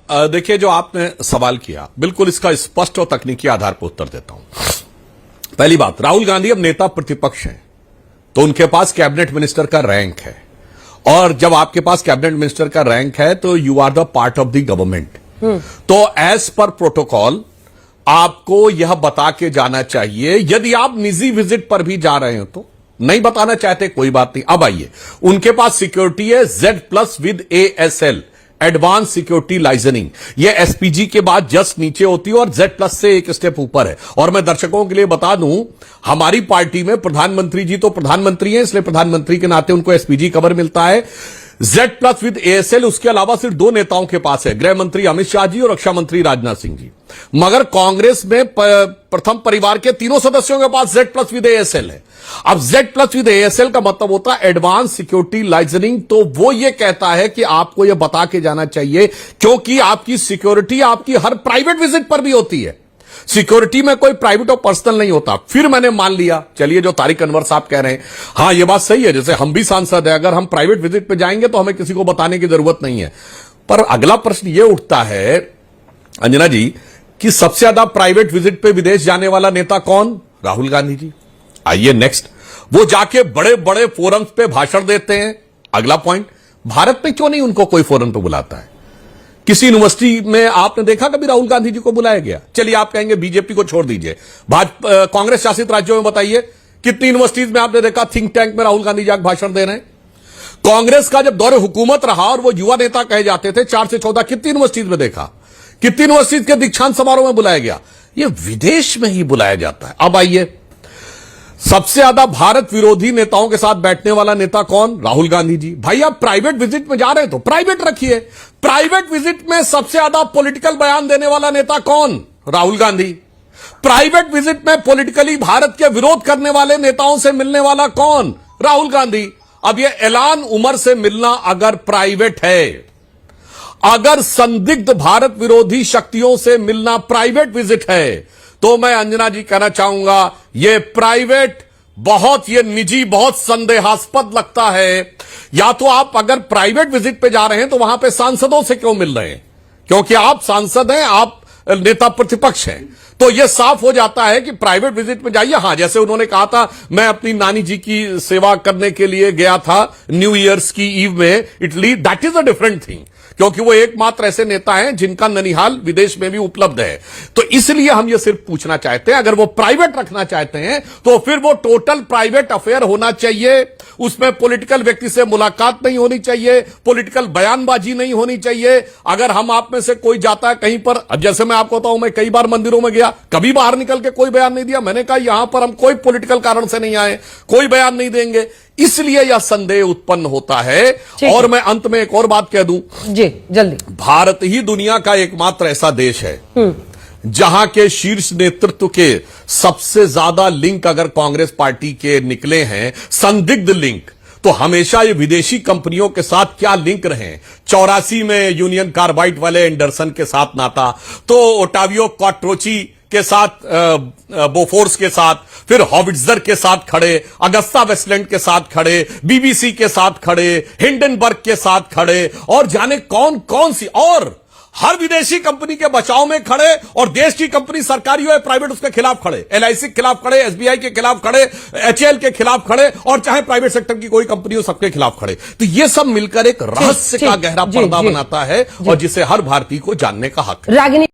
देखिए, जो आपने सवाल किया, बिल्कुल इसका स्पष्ट और तकनीकी आधार पर उत्तर देता हूं। पहली बात, राहुल गांधी अब नेता प्रतिपक्ष हैं, तो उनके पास कैबिनेट मिनिस्टर का रैंक है, और जब आपके पास कैबिनेट मिनिस्टर का रैंक है तो you are the part of the government. तो एज पर प्रोटोकॉल आपको यह बता के जाना चाहिए। यदि आप निजी विजिट पर भी जा रहे हो तो, नहीं बताना चाहते कोई बात नहीं। अब आइए, उनके पास सिक्योरिटी है Z+ with ASL, advance security liaisoning. ये एसपीजी के बाद जस्ट नीचे होती है और Z+ से एक स्टेप ऊपर है। और मैं दर्शकों के लिए बता दूं, हमारी पार्टी में प्रधानमंत्री जी तो प्रधानमंत्री हैं, इसलिए प्रधानमंत्री के नाते उनको एसपीजी कवर मिलता है। Z+ विद ASL उसके अलावा सिर्फ 2 नेताओं के पास है, गृह मंत्री अमित शाह जी और रक्षा मंत्री राजनाथ सिंह जी। मगर कांग्रेस में प्रथम परिवार के 3 सदस्यों के पास Z+ विद ASL है। अब Z+ विद ASL का मतलब होता है एडवांस सिक्योरिटी लाइजनिंग। तो वो ये कहता है कि आपको ये बता के जाना चाहिए, क्योंकि आपकी सिक्योरिटी आपकी हर प्राइवेट विजिट पर भी होती है। सिक्योरिटी में कोई प्राइवेट और पर्सनल नहीं होता। फिर मैंने मान लिया, चलिए जो तारिक अनवर साहब कह रहे हैं, हां ये बात सही है, जैसे हम भी सांसद हैं, अगर हम प्राइवेट विजिट पे जाएंगे तो हमें किसी को बताने की जरूरत नहीं है। पर अगला प्रश्न ये उठता है अंजना जी कि सबसे ज्यादा प्राइवेट विजिट पे विदेश जाने वाला नेता कौन? राहुल गांधी जी। आइए नेक्स्ट, वो जाके बड़े बड़े फोरम्स पे भाषण देते हैं। अगला पॉइंट, भारत में क्यों नहीं उनको कोई फोरम पे बुलाता है? किसी यूनिवर्सिटी में आपने देखा कभी राहुल गांधी जी को बुलाया गया? चलिए आप कहेंगे बीजेपी को छोड़ दीजिए, कांग्रेस शासित राज्यों में बताइए कितनी यूनिवर्सिटीज में आपने देखा थिंक टैंक में राहुल गांधी जाकर भाषण दे रहे हैं? कांग्रेस का जब दौरे हुकूमत रहा और वो युवा नेता कहे जाते थे 4 से 14, कितनी यूनिवर्सिटीज में देखा? कितनी यूनिवर्सिटीज के दीक्षांत समारोह में बुलाया गया? ये विदेश में ही बुलाया जाता है। अब आइए, सबसे ज्यादा भारत विरोधी नेताओं के साथ बैठने वाला नेता कौन? राहुल गांधी जी। भाई आप प्राइवेट विजिट में जा रहे हैं तो प्राइवेट रखिए। प्राइवेट विजिट में सबसे ज्यादा पॉलिटिकल बयान देने वाला नेता कौन? राहुल गांधी। प्राइवेट विजिट में पॉलिटिकली भारत के विरोध करने वाले नेताओं से मिलने वाला कौन? राहुल गांधी। अब यह ऐलान उमर से मिलना अगर प्राइवेट है, अगर संदिग्ध भारत विरोधी शक्तियों से मिलना प्राइवेट विजिट है, तो मैं अंजना जी कहना चाहूंगा ये प्राइवेट, बहुत ये निजी, बहुत संदेहास्पद लगता है। या तो आप अगर प्राइवेट विजिट पे जा रहे हैं तो वहां पे सांसदों से क्यों मिल रहे हैं? क्योंकि आप सांसद हैं, आप नेता प्रतिपक्ष हैं, तो यह साफ हो जाता है कि प्राइवेट विजिट में जाइए। हां, जैसे उन्होंने कहा था, मैं अपनी नानी जी की सेवा करने के लिए गया था न्यू ईयर्स की ईव में Italy, that is a different thing, क्योंकि वो एकमात्र ऐसे नेता हैं जिनका ननिहाल विदेश में भी उपलब्ध है। तो इसलिए हम ये सिर्फ पूछना चाहते हैं, अगर वो प्राइवेट रखना चाहते हैं तो फिर वो टोटल प्राइवेट अफेयर होना चाहिए। उसमें पॉलिटिकल व्यक्ति से मुलाकात नहीं होनी चाहिए, पॉलिटिकल बयानबाजी नहीं होनी चाहिए। अगर हम आप में से कोई जाता है कहीं पर, जैसे मैं आपको बताऊं, मैं कई बार मंदिरों में गया, कभी बाहर निकल के कोई बयान नहीं दिया। मैंने कहा यहां पर हम कोई पॉलिटिकल कारण से नहीं आए, कोई बयान नहीं देंगे। इसलिए यह संदेह उत्पन्न होता है। और मैं अंत में एक और बात कह दूं जी, जल्दी। भारत ही दुनिया का एकमात्र ऐसा देश है जहां के शीर्ष नेतृत्व के सबसे ज्यादा लिंक अगर कांग्रेस पार्टी के निकले हैं, संदिग्ध लिंक, तो हमेशा ये विदेशी कंपनियों के साथ क्या लिंक रहे। 84 में यूनियन कार्बाइड वाले एंडरसन के साथ नाता, तो ओटावियो क्वाट्रोची के साथ, बोफोर्स के साथ, फिर हॉविट्जर के साथ खड़े, अगस्ता वेस्टलैंड के साथ खड़े, बीबीसी के साथ खड़े, हिंडनबर्ग के साथ खड़े, और जाने कौन कौन सी, और हर विदेशी कंपनी के बचाव में खड़े, और देश की कंपनी सरकारी हो या प्राइवेट उसके खिलाफ खड़े, LIC के खिलाफ खड़े, SBI के खिलाफ खड़े, HAL के खिलाफ खड़े, और चाहे प्राइवेट सेक्टर की कोई कंपनी हो सबके खिलाफ खड़े। तो ये सब मिलकर एक रहस्य का गहरा पर्दा बनाता है और जिसे हर भारतीय को जानने का हक है।